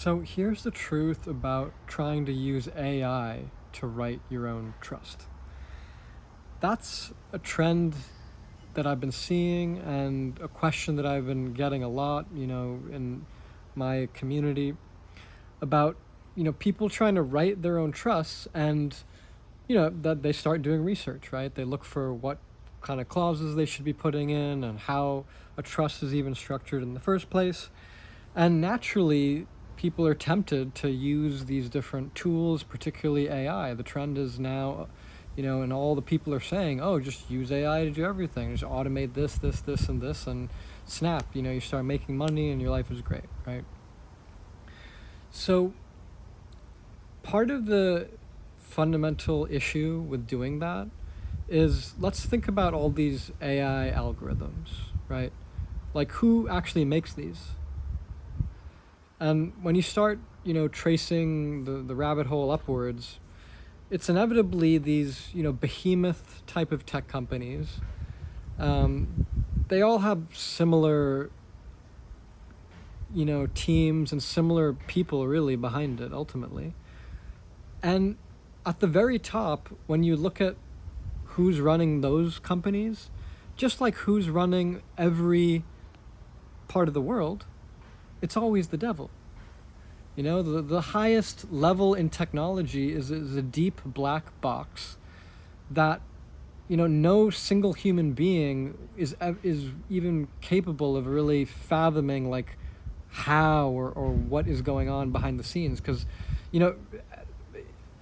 So here's the truth about trying to use AI to write your own trust. That's a trend that I've been seeing and a question that I've been getting a lot, in my community about, people trying to write their own trusts and, that they start doing research, right? They look for what kind of clauses they should be putting in and how a trust is even structured in the first place. And naturally, people are tempted to use these different tools, particularly AI. The trend is now, and all the people are saying, oh, just use AI to do everything. Just automate this, and this, and snap, you start making money and your life is great, right? So part of the fundamental issue with doing that is, let's think about all these AI algorithms, right? Like, who actually makes these? And when you start, tracing the rabbit hole upwards, it's inevitably these, behemoth type of tech companies. They all have similar, teams and similar people really behind it ultimately. And at the very top, when you look at who's running those companies, just like who's running every part of the world, it's always the devil. The highest level in technology is a deep black box that, no single human being is even capable of really fathoming, like, how or what is going on behind the scenes. Because,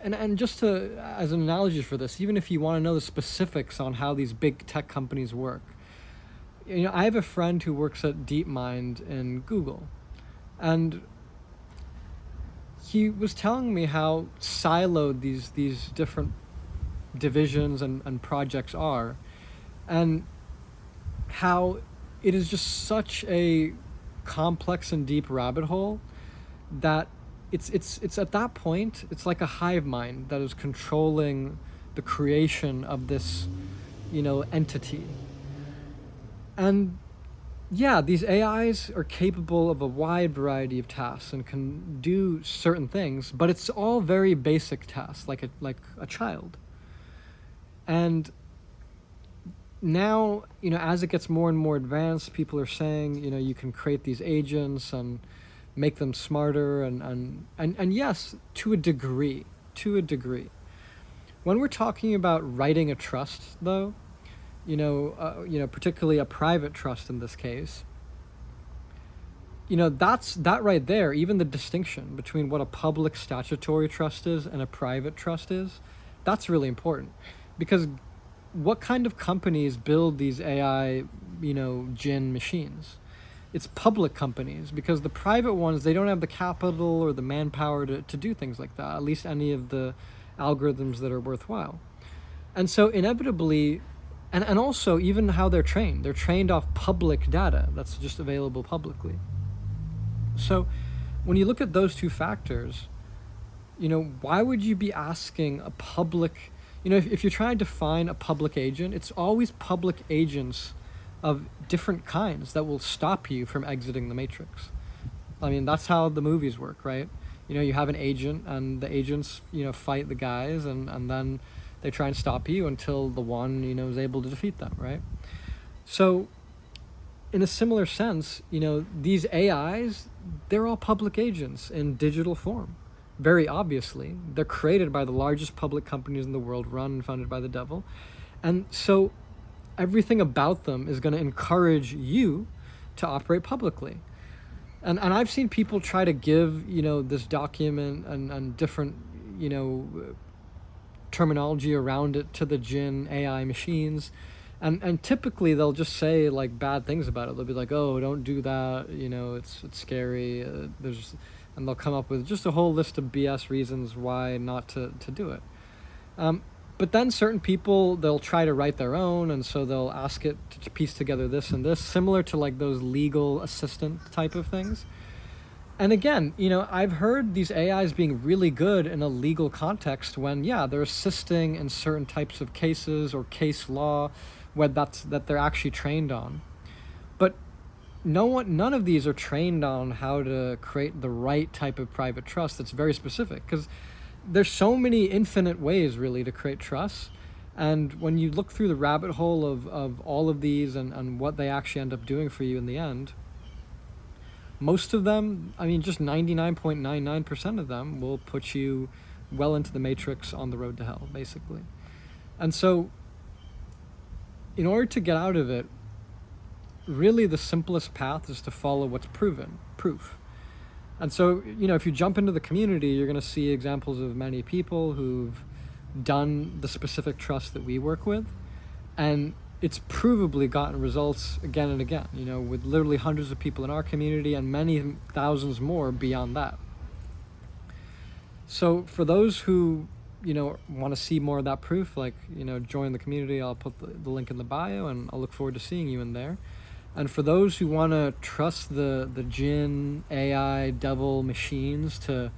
and just to, as an analogy for this, even if you want to know the specifics on how these big tech companies work, I have a friend who works at DeepMind in Google, and he was telling me how siloed these different divisions and projects are, and how it is just such a complex and deep rabbit hole that it's at that point, it's like a hive mind that is controlling the creation of this, entity. And yeah, these AIs are capable of a wide variety of tasks and can do certain things, but it's all very basic tasks, like a child. And now, as it gets more and more advanced, people are saying, you can create these agents and make them smarter and yes, to a degree. When we're talking about writing a trust, though, particularly a private trust in this case, that's that right there. Even the distinction between what a public statutory trust is and a private trust is, that's really important. Because what kind of companies build these AI, gin machines? It's public companies, because the private ones, they don't have the capital or the manpower to do things like that, at least any of the algorithms that are worthwhile. And so inevitably, and also even how they're trained off public data that's just available publicly. So when you look at those two factors, why would you be asking a public, if you're trying to define a public agent, it's always public agents of different kinds that will stop you from exiting the matrix. I mean, that's how the movies work, right? You have an agent, and the agents, fight the guys, and then they try and stop you until the one, is able to defeat them, right? So in a similar sense, these AIs, they're all public agents in digital form. Very obviously, they're created by the largest public companies in the world, run and funded by the devil. And so everything about them is going to encourage you to operate publicly. And I've seen people try to give, this document and different, terminology around it to the Jin AI machines. And typically they'll just say like bad things about it. They'll be like, oh, don't do that. It's scary. And they'll come up with just a whole list of BS reasons why not to do it. But then certain people, they'll try to write their own, and so they'll ask it to piece together this and this, similar to like those legal assistant type of things. And again, I've heard these AIs being really good in a legal context when, yeah, they're assisting in certain types of cases or case law that they're actually trained on. But none of these are trained on how to create the right type of private trust that's very specific, because there's so many infinite ways really to create trust. And when you look through the rabbit hole of all of these and what they actually end up doing for you in the end, most of them, I mean, just 99.99% of them will put you well into the matrix on the road to hell, basically. And so, in order to get out of it, really the simplest path is to follow what's proof. And so, if you jump into the community, you're going to see examples of many people who've done the specific trust that we work with, and it's provably gotten results again and again, with literally hundreds of people in our community and many thousands more beyond that. So for those who, want to see more of that proof, like, join the community, I'll put the link in the bio, and I'll look forward to seeing you in there. And for those who want to trust the Jinn, AI, devil machines to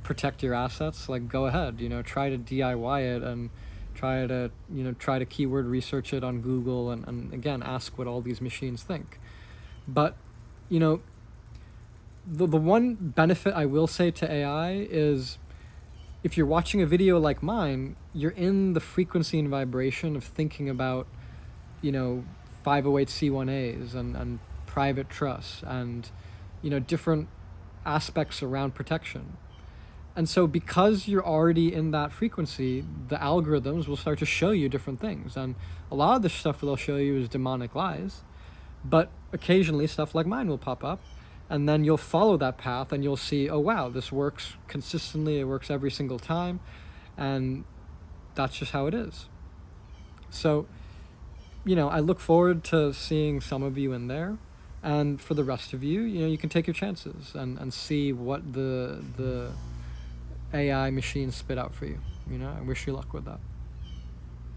protect your assets, like, go ahead, try to DIY it and try to keyword research it on Google and again, ask what all these machines think. But, the one benefit I will say to AI is, if you're watching a video like mine, you're in the frequency and vibration of thinking about, 508c1As and private trusts and, different aspects around protection. And so because you're already in that frequency, the algorithms will start to show you different things. And a lot of the stuff they'll show you is demonic lies, but occasionally stuff like mine will pop up, and then you'll follow that path and you'll see, oh wow, this works consistently, it works every single time, and that's just how it is. So, I look forward to seeing some of you in there, and for the rest of you, you can take your chances and see what the AI machines spit out for you. I wish you luck with that.